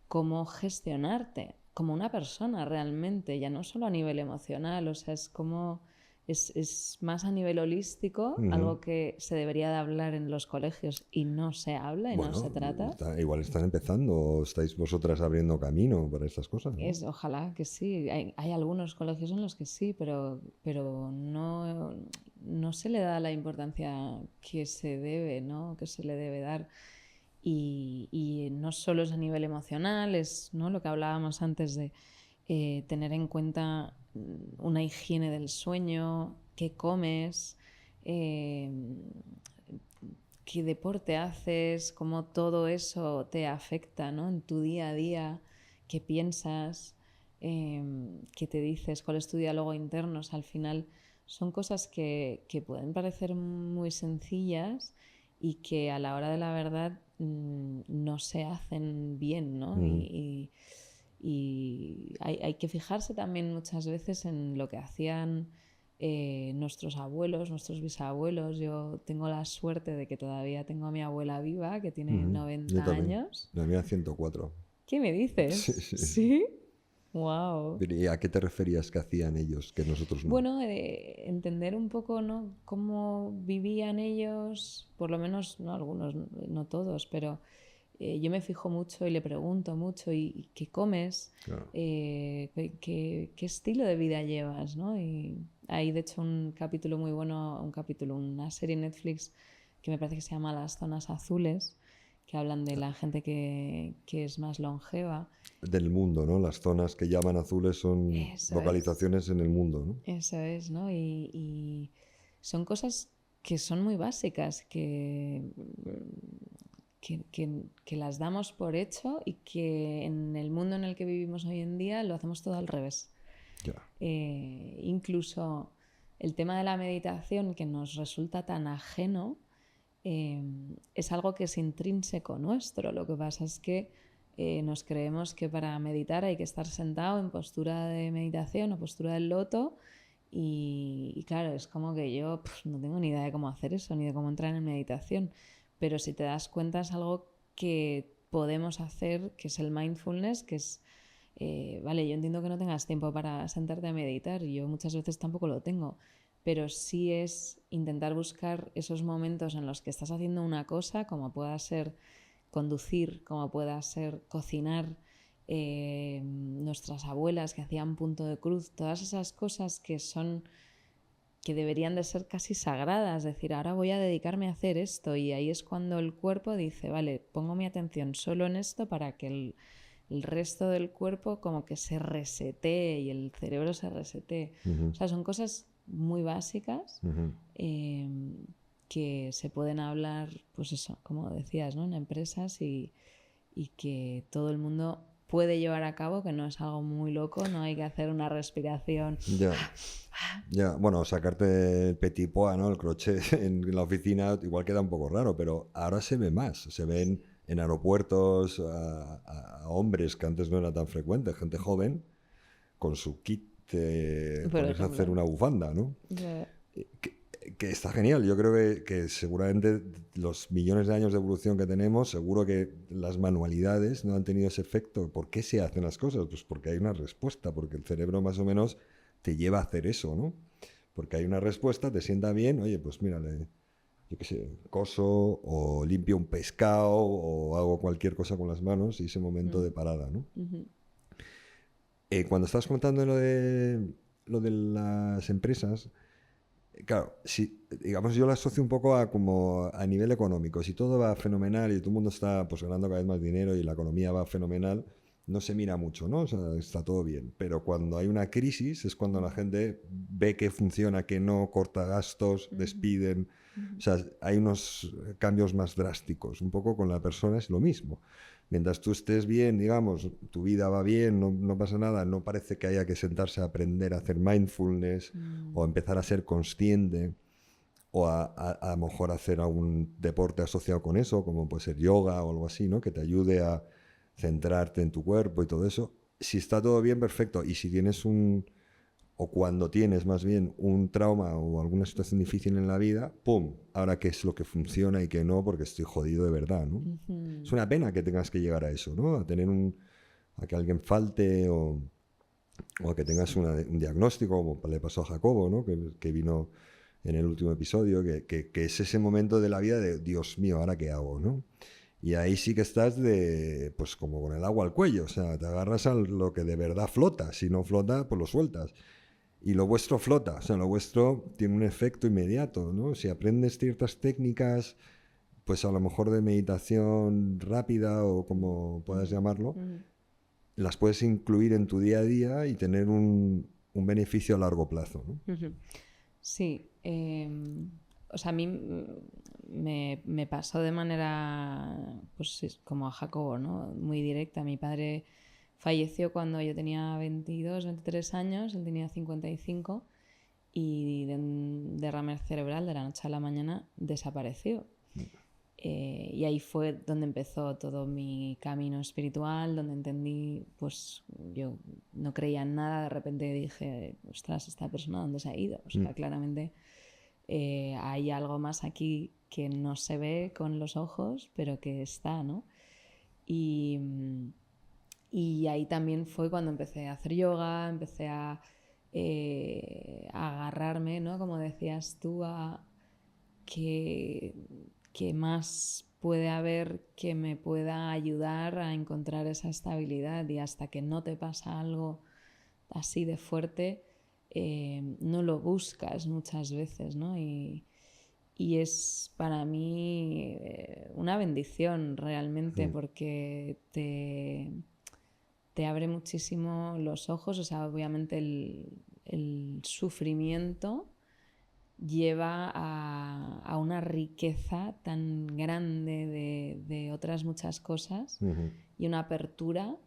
cómo gestionarte como una persona realmente, ya no solo a nivel emocional, o sea, es como es más a nivel holístico, algo que se debería de hablar en los colegios y no se habla y no se trata. Igual están empezando o estáis vosotras abriendo camino para estas cosas, ¿no? Ojalá que sí. Hay algunos colegios en los que sí, pero no se le da la importancia que se debe, ¿no? Que se le debe dar. Y no solo es a nivel emocional, es, ¿no?, lo que hablábamos antes de tener en cuenta una higiene del sueño, qué comes, qué deporte haces, cómo todo eso te afecta, ¿no?, en tu día a día, qué piensas, qué te dices, cuál es tu diálogo interno. O sea, al final son cosas que pueden parecer muy sencillas y que a la hora de la verdad no se hacen bien, ¿no? Y hay que fijarse también muchas veces en lo que hacían nuestros abuelos, nuestros bisabuelos. Yo tengo la suerte de que todavía tengo a mi abuela viva, que tiene 90 Yo también. años. La mía 104. ¿Qué me dices? ¿Sí? Wow. ¿Y a qué te referías que hacían ellos que nosotros no? Bueno, entender un poco, ¿no?, cómo vivían ellos, por lo menos, no algunos, no todos, pero yo me fijo mucho y le pregunto mucho, ¿y qué comes? Claro. ¿Qué estilo de vida llevas? ¿No? Y hay de hecho un capítulo muy bueno, una serie en Netflix que me parece que se llama Las Zonas Azules, que hablan de la gente que es más longeva. Del mundo, ¿no? Las zonas que llaman azules son Eso localizaciones en el mundo, ¿no? Eso es, ¿no? Y son cosas que son muy básicas, que las damos por hecho y que en el mundo en el que vivimos hoy en día lo hacemos todo al revés. Ya. Incluso el tema de la meditación, que nos resulta tan ajeno, es algo que es intrínseco nuestro. Lo que pasa es que nos creemos que para meditar hay que estar sentado en postura de meditación o postura del loto y claro, es como que yo no tengo ni idea de cómo hacer eso ni de cómo entrar en meditación, pero si te das cuenta es algo que podemos hacer, que es el mindfulness, que es vale, yo entiendo que no tengas tiempo para sentarte a meditar y yo muchas veces tampoco lo tengo, pero sí es intentar buscar esos momentos en los que estás haciendo una cosa, como pueda ser conducir, como pueda ser cocinar, nuestras abuelas que hacían punto de cruz, todas esas cosas que deberían de ser casi sagradas, decir, ahora voy a dedicarme a hacer esto, y ahí es cuando el cuerpo dice, vale, pongo mi atención solo en esto para que el resto del cuerpo como que se resetee y el cerebro se resetee. O sea, son cosas muy básicas que se pueden hablar, pues eso, como decías, ¿no? En empresas y que todo el mundo puede llevar a cabo, que no es algo muy loco, no hay que hacer una respiración. Ya, bueno, sacarte el petit pois, ¿no? El crochet en la oficina igual queda un poco raro, pero ahora se ve más. Se ven en aeropuertos a hombres que antes no era tan frecuente, gente joven, con su kit ponerse a hacer una bufanda, ¿no? Que está genial. Yo creo que seguramente los millones de años de evolución que tenemos, seguro que las manualidades no han tenido ese efecto. ¿Por qué se hacen las cosas? Pues porque hay una respuesta, porque el cerebro más o menos te lleva a hacer eso, ¿no? Porque hay una respuesta, te sienta bien, oye, pues mírale, yo qué sé, coso o limpio un pescado o hago cualquier cosa con las manos y ese momento de parada, ¿no? Cuando estabas contando lo de las empresas, claro, si, digamos, yo lo asocio un poco a como a nivel económico. Si todo va fenomenal y todo el mundo está pues ganando cada vez más dinero y la economía va fenomenal, no se mira mucho, ¿no? O sea, está todo bien. Pero cuando hay una crisis es cuando la gente ve que funciona, que no, corta gastos, despiden. O sea, hay unos cambios más drásticos. Un poco con la persona es lo mismo. Mientras tú estés bien, digamos, tu vida va bien, no pasa nada, no parece que haya que sentarse a aprender a hacer mindfulness o empezar a ser consciente o a lo mejor hacer algún deporte asociado con eso, como puede ser yoga o algo así, ¿no? Que te ayude a centrarte en tu cuerpo y todo eso. Si está todo bien, perfecto. Y si tienes o cuando tienes más bien un trauma o alguna situación difícil en la vida, ¡pum! Ahora qué es lo que funciona y qué no, porque estoy jodido de verdad, ¿no? Es una pena que tengas que llegar a eso, ¿no? A tener a que alguien falte o a que tengas un diagnóstico, como le pasó a Jacobo, ¿no? Que vino en el último episodio, que es ese momento de la vida de, Dios mío, ¿ahora qué hago, no? Y ahí sí que estás pues como con el agua al cuello, o sea, te agarras a lo que de verdad flota, si no flota, pues lo sueltas. Y lo vuestro flota, o sea, lo vuestro tiene un efecto inmediato, ¿no? Si aprendes ciertas técnicas, pues a lo mejor de meditación rápida o como puedas llamarlo, las puedes incluir en tu día a día y tener un beneficio a largo plazo, ¿no? Sí, o sea, a mí me pasó de manera, pues como a Jacobo, ¿no? Muy directa. Mi padre falleció cuando yo tenía 22, 23 años, él tenía 55 y de un derrame cerebral de la noche a la mañana desapareció. Y ahí fue donde empezó todo mi camino espiritual, donde entendí, pues yo no creía en nada, de repente dije, ostras, ¿esta persona dónde se ha ido? O sea, claramente hay algo más aquí que no se ve con los ojos, pero que está, ¿no? Y ahí también fue cuando empecé a hacer yoga, empecé a agarrarme, ¿no? Como decías tú, a que más puede haber que me pueda ayudar a encontrar esa estabilidad, y hasta que no te pasa algo así de fuerte, no lo buscas muchas veces, ¿no? Y es para mí una bendición realmente, porque te abre muchísimo los ojos. O sea, obviamente el sufrimiento lleva a una riqueza tan grande de otras muchas cosas y una apertura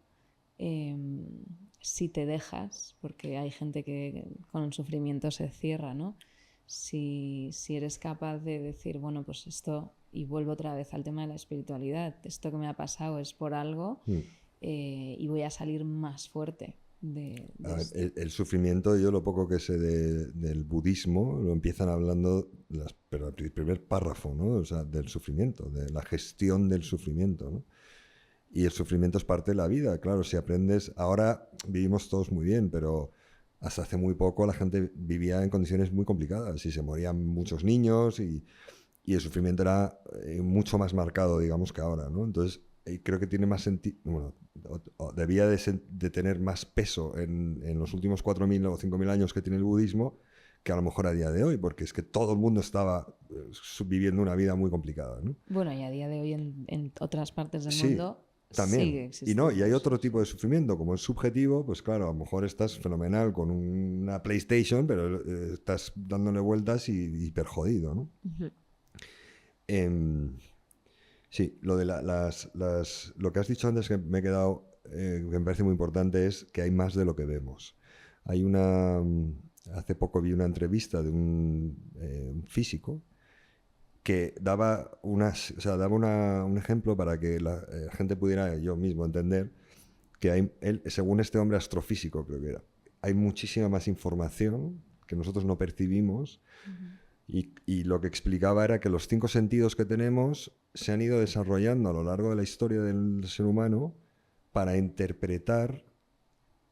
si te dejas, porque hay gente que con el sufrimiento se cierra, ¿no? Si eres capaz de decir, bueno, pues esto, y vuelvo otra vez al tema de la espiritualidad, esto que me ha pasado es por algo, y voy a salir más fuerte. El sufrimiento, yo lo poco que sé del budismo, lo empiezan hablando, pero el primer párrafo, ¿no? O sea, del sufrimiento, de la gestión del sufrimiento, ¿no? Y el sufrimiento es parte de la vida, claro, si aprendes, ahora vivimos todos muy bien, pero hasta hace muy poco la gente vivía en condiciones muy complicadas y se morían muchos niños y el sufrimiento era mucho más marcado, digamos, que ahora, ¿no? Entonces, creo que tiene más sentido, bueno, debía de tener más peso en los últimos 4.000 o 5.000 años que tiene el budismo que a lo mejor a día de hoy, porque es que todo el mundo estaba viviendo una vida muy complicada, ¿no? Bueno, y a día de hoy en otras partes del sí, mundo también. sigue existiendo. Y hay otro tipo de sufrimiento, como es subjetivo, pues claro, a lo mejor estás fenomenal con una PlayStation, pero estás dándole vueltas y hiper jodido, ¿no? Sí, lo de lo que has dicho antes que me he quedado, que me parece muy importante, es que hay más de lo que vemos. Hay hace poco vi una entrevista de un físico que daba un ejemplo para que la gente pudiera, yo mismo, entender que según este hombre astrofísico, creo que era, hay muchísima más información que nosotros no percibimos. Y lo que explicaba era que los 5 sentidos que tenemos se han ido desarrollando a lo largo de la historia del ser humano para interpretar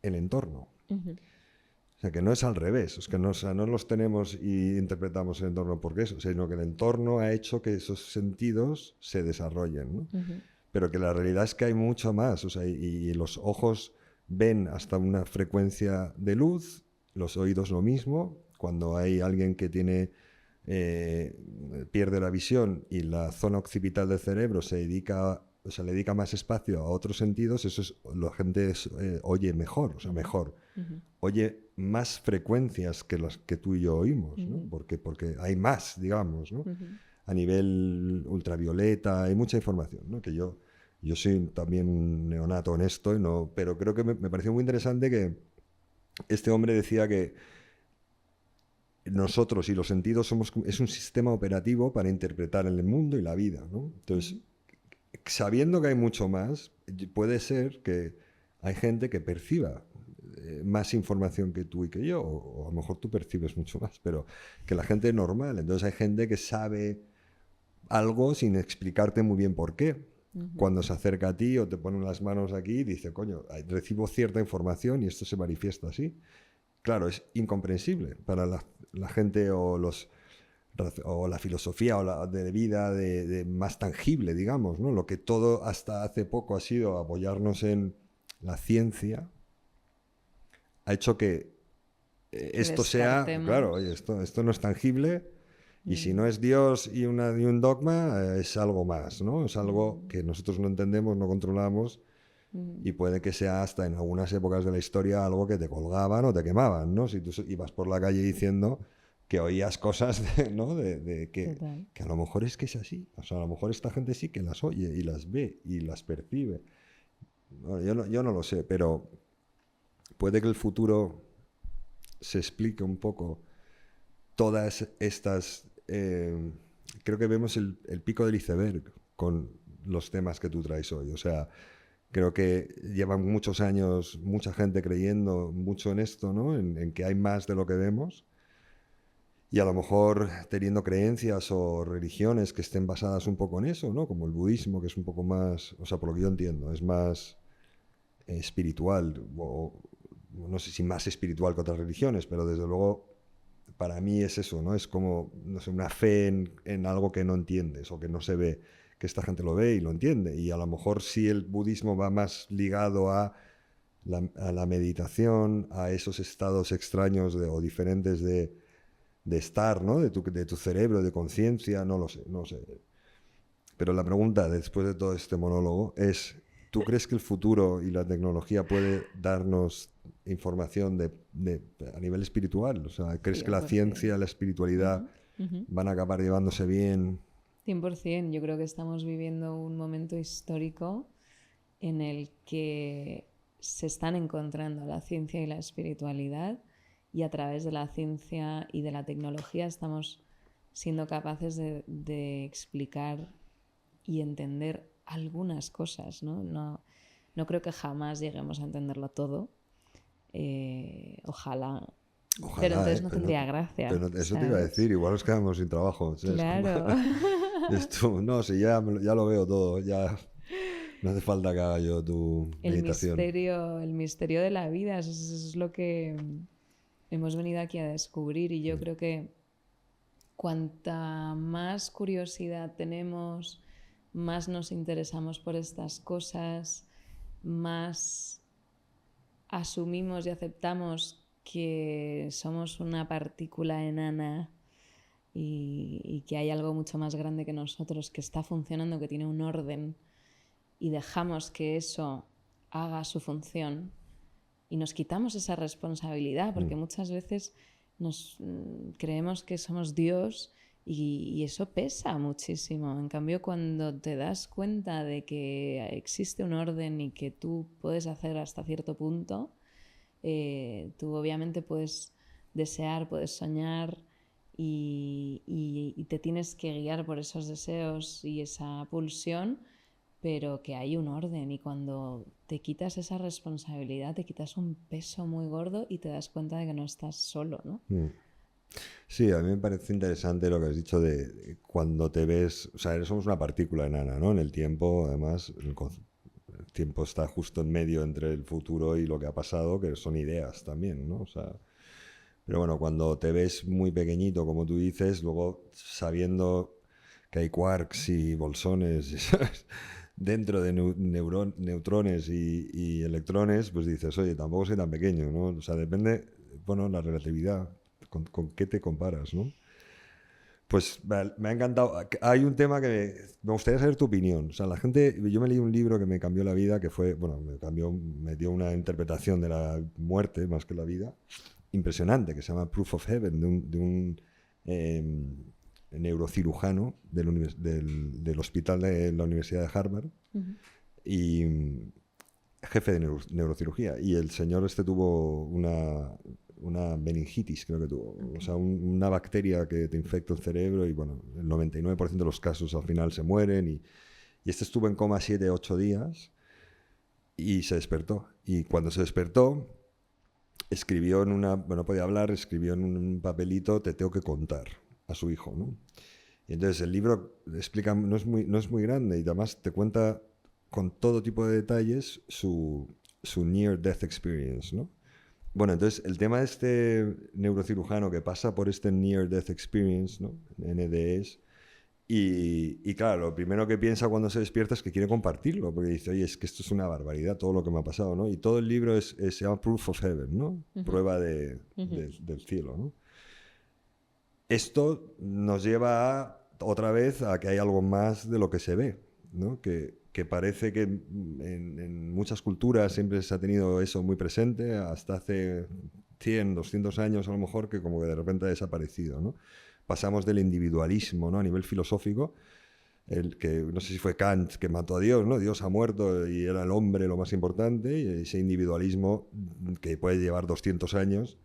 el entorno. O sea, que no es al revés, es que no, o sea, no los tenemos y interpretamos el entorno porque eso, sino que el entorno ha hecho que esos sentidos se desarrollen, ¿no? Pero que la realidad es que hay mucho más, o sea, y los ojos ven hasta una frecuencia de luz, los oídos lo mismo. Cuando hay alguien que pierde la visión y la zona occipital del cerebro le dedica más espacio a otros sentidos, la gente oye mejor, o sea, mejor. Oye más frecuencias que las que tú y yo oímos, ¿no? Porque hay más, digamos, ¿no? A nivel ultravioleta, hay mucha información, ¿no? Que yo soy también un neonato en esto, pero creo que me pareció muy interesante que este hombre decía que nosotros y los sentidos es un sistema operativo para interpretar el mundo y la vida, ¿no? Entonces, sabiendo que hay mucho más, puede ser que hay gente que perciba más información que tú y que yo, o a lo mejor tú percibes mucho más, pero que la gente es normal. Entonces hay gente que sabe algo sin explicarte muy bien por qué. Cuando se acerca a ti o te ponen las manos aquí y dice, coño, recibo cierta información y esto se manifiesta así. Claro, es incomprensible para la gente o la filosofía de vida de más tangible, digamos, ¿no? Lo que todo hasta hace poco ha sido apoyarnos en la ciencia, ha hecho que esto sea, claro, oye, esto no es tangible, y si no es Dios y un dogma, es algo más, ¿no? Es algo que nosotros no entendemos, no controlamos, y puede que sea hasta en algunas épocas de la historia algo que te colgaban o te quemaban, ¿no? Si tú ibas por la calle diciendo que oías cosas, ¿no? Que a lo mejor es que es así. O sea, a lo mejor esta gente sí que las oye y las ve y las percibe. Bueno, yo no lo sé, pero puede que el futuro se explique un poco todas estas... creo que vemos el pico del iceberg con los temas que tú traes hoy. O sea, creo que llevan muchos años mucha gente creyendo mucho en esto, ¿no? En que hay más de lo que vemos. Y a lo mejor teniendo creencias o religiones que estén basadas un poco en eso, ¿no? Como el budismo, que es un poco más, o sea, por lo que yo entiendo, es más espiritual, o no sé si más espiritual que otras religiones, pero desde luego para mí es eso, ¿no? Es como, no sé, una fe en algo que no entiendes o que no se ve, que esta gente lo ve y lo entiende. Y a lo mejor sí el budismo va más ligado a la meditación, a esos estados extraños o diferentes de estar, ¿no? De tu cerebro, de conciencia, no lo sé, no sé. Pero la pregunta, después de todo este monólogo, es, ¿tú crees que el futuro y la tecnología puede darnos información a nivel espiritual? O sea, ¿crees que la ciencia, la espiritualidad van a acabar llevándose bien? 100%. Yo creo que estamos viviendo un momento histórico en el que se están encontrando la ciencia y la espiritualidad, y a través de la ciencia y de la tecnología estamos siendo capaces de explicar y entender algunas cosas, ¿no? No creo que jamás lleguemos a entenderlo todo. Ojalá. Pero entonces no tendría gracia. Pero eso ¿sabes? te iba a decir, igual nos quedamos sin trabajo. ¿Sabes? Claro. No, si ya lo veo todo, ya no hace falta que haga yo tu meditación. El misterio de la vida, eso es lo que hemos venido aquí a descubrir, y yo creo que cuanta más curiosidad tenemos, más nos interesamos por estas cosas, más asumimos y aceptamos que somos una partícula enana y que hay algo mucho más grande que nosotros, que está funcionando, que tiene un orden, y dejamos que eso haga su función y nos quitamos esa responsabilidad, porque muchas veces creemos que somos Dios Y eso pesa muchísimo. En cambio, cuando te das cuenta de que existe un orden y que tú puedes hacer hasta cierto punto, tú obviamente puedes desear, puedes soñar y te tienes que guiar por esos deseos y esa pulsión, pero que hay un orden, y cuando te quitas esa responsabilidad, te quitas un peso muy gordo y te das cuenta de que no estás solo, ¿no? Sí, a mí me parece interesante lo que has dicho de cuando te ves, o sea, somos una partícula enana, ¿no? En el tiempo, además, el tiempo está justo en medio entre el futuro y lo que ha pasado, que son ideas también, ¿no? O sea, pero bueno, cuando te ves muy pequeñito, como tú dices, luego sabiendo que hay quarks y bolsones, ¿sabes? Dentro de neutrones y electrones, pues dices, oye, tampoco soy tan pequeño, ¿no? O sea, depende, bueno, la relatividad, con qué te comparas, ¿no? Pues me ha encantado. Hay un tema que me gustaría saber tu opinión. O sea, la gente, yo me leí un libro que me cambió la vida, que fue, bueno, me dio una interpretación de la muerte más que la vida, impresionante, que se llama Proof of Heaven, de un neurocirujano del hospital de la Universidad de Harvard y jefe de neurocirugía. Y el señor este tuvo una meningitis, creo que tuvo. O sea, una bacteria que te infecta el cerebro y, bueno, el 99% de los casos al final se mueren. Y este estuvo en coma 7, 8 días y se despertó. Y cuando se despertó, escribió en una... Bueno, no podía hablar, escribió en un papelito, te tengo que contar, a su hijo, ¿no? Y entonces el libro explica, no es muy grande y además te cuenta con todo tipo de detalles su near death experience, ¿no? Bueno, entonces el tema de este neurocirujano que pasa por este near death experience, ¿no? NDEs, y claro, lo primero que piensa cuando se despierta es que quiere compartirlo, porque dice, oye, es que esto es una barbaridad todo lo que me ha pasado, ¿no? Y todo el libro se llama Proof of Heaven, ¿no? Prueba del cielo, ¿no? Esto nos lleva otra vez a que hay algo más de lo que se ve, ¿no? Que parece que en muchas culturas siempre se ha tenido eso muy presente, hasta hace 100, 200 años a lo mejor, que como que de repente ha desaparecido, ¿no? Pasamos del individualismo, ¿no? A nivel filosófico, el que no sé si fue Kant que mató a Dios, ¿no? Dios ha muerto y era el hombre lo más importante, y ese individualismo que puede llevar 200 años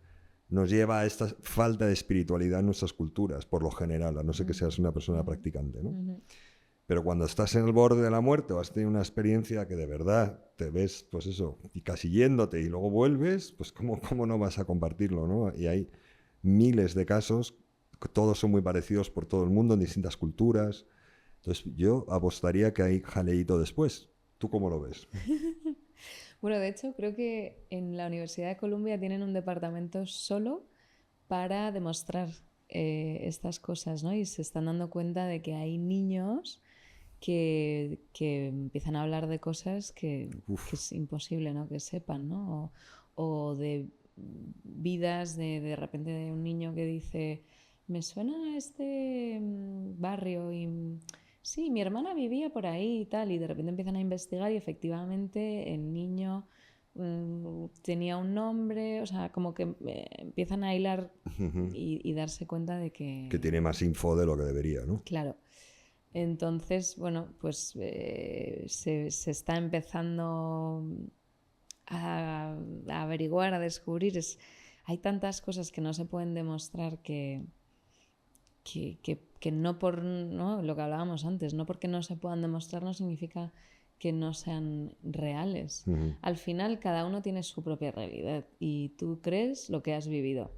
nos lleva a esta falta de espiritualidad en nuestras culturas, por lo general, a no ser que seas una persona practicante, ¿no? Pero cuando estás en el borde de la muerte o has tenido una experiencia que de verdad te ves, pues eso, y casi yéndote y luego vuelves, pues ¿cómo no vas a compartirlo, ¿no? Y hay miles de casos, todos son muy parecidos por todo el mundo, en distintas culturas. Entonces yo apostaría que hay jaleíto después. ¿Tú cómo lo ves? Bueno, de hecho, creo que en la Universidad de Columbia tienen un departamento solo para demostrar estas cosas, ¿no? Y se están dando cuenta de que hay niños que empiezan a hablar de cosas que es imposible, ¿no? Que sepan, ¿no? O de vidas de repente de un niño que dice, me suena a este barrio y sí, mi hermana vivía por ahí y tal, y de repente empiezan a investigar y efectivamente el niño tenía un nombre, o sea, como que empiezan a hilar y darse cuenta de que... Que tiene más info de lo que debería, ¿no? Claro. Entonces, bueno, pues se está empezando a averiguar, a descubrir. Hay tantas cosas que no se pueden demostrar que no por, ¿no? Lo que hablábamos antes, no porque no se puedan demostrar no significa que no sean reales. Al final cada uno tiene su propia realidad y tú crees lo que has vivido.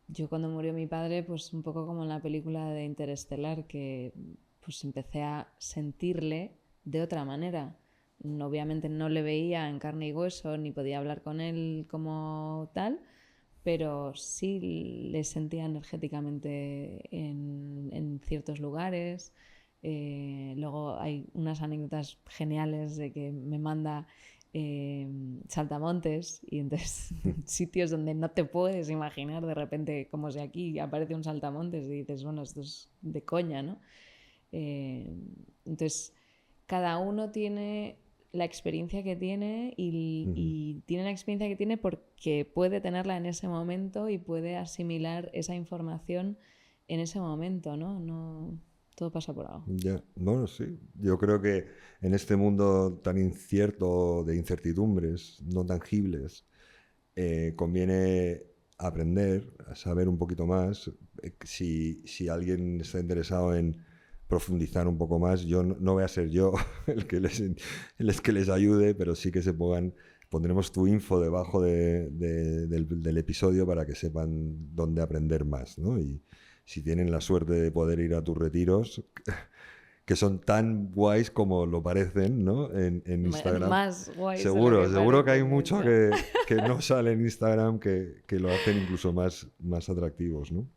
Yo cuando murió mi padre, pues un poco como en la película de Interestelar, que pues empecé a sentirle de otra manera. Obviamente no le veía en carne y hueso, ni podía hablar con él como tal, pero sí le sentía energéticamente en ciertos lugares. Luego hay unas anécdotas geniales de que me manda saltamontes y entonces sitios donde no te puedes imaginar de repente como si aquí aparece un saltamontes y dices, bueno, esto es de coña, ¿no? Entonces cada uno tiene la experiencia que tiene y tiene la experiencia que tiene porque puede tenerla en ese momento y puede asimilar esa información en ese momento, ¿no? No, todo pasa por algo. Ya, bueno, sí. Yo creo que en este mundo tan incierto, de incertidumbres no tangibles, conviene aprender a saber un poquito más. Si alguien está interesado en profundizar un poco más, yo no voy a ser yo el que les ayude, pero sí que pondremos tu info debajo del episodio para que sepan dónde aprender más, ¿no? Y si tienen la suerte de poder ir a tus retiros, que son tan guays como lo parecen, ¿no? En Instagram. Más guays. Seguro que hay mucho que no sale en Instagram que lo hacen incluso más atractivos, ¿no?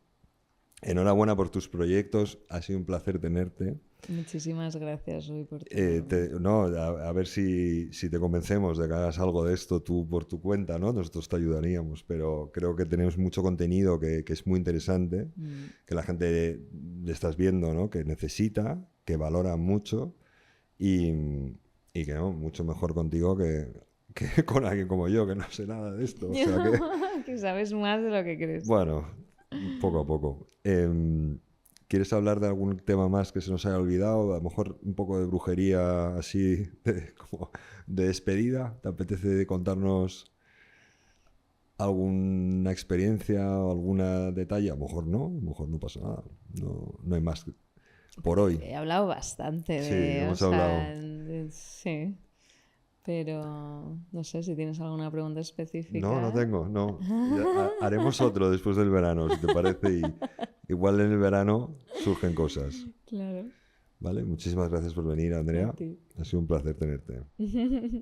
Enhorabuena por tus proyectos, ha sido un placer tenerte. Muchísimas gracias, Rui, por tu... a ver si te convencemos de que hagas algo de esto tú por tu cuenta, ¿no? Nosotros te ayudaríamos, pero creo que tenemos mucho contenido que es muy interesante, que la gente le estás viendo, ¿no? Que necesita, que valora mucho y que no, mucho mejor contigo que con alguien como yo, que no sé nada de esto. O sea que sabes más de lo que crees. Bueno, poco a poco. ¿Quieres hablar de algún tema más que se nos haya olvidado? A lo mejor un poco de brujería así, como de despedida. ¿Te apetece contarnos alguna experiencia o algún detalle? A lo mejor no pasa nada. No hay más por hoy. He hablado bastante Sí, hemos hablado. Sí. Pero no sé si tienes alguna pregunta específica. No tengo, no. Haremos otro después del verano, si te parece. Y igual en el verano surgen cosas. Claro. Vale, muchísimas gracias por venir, Andrea. Ha sido un placer tenerte.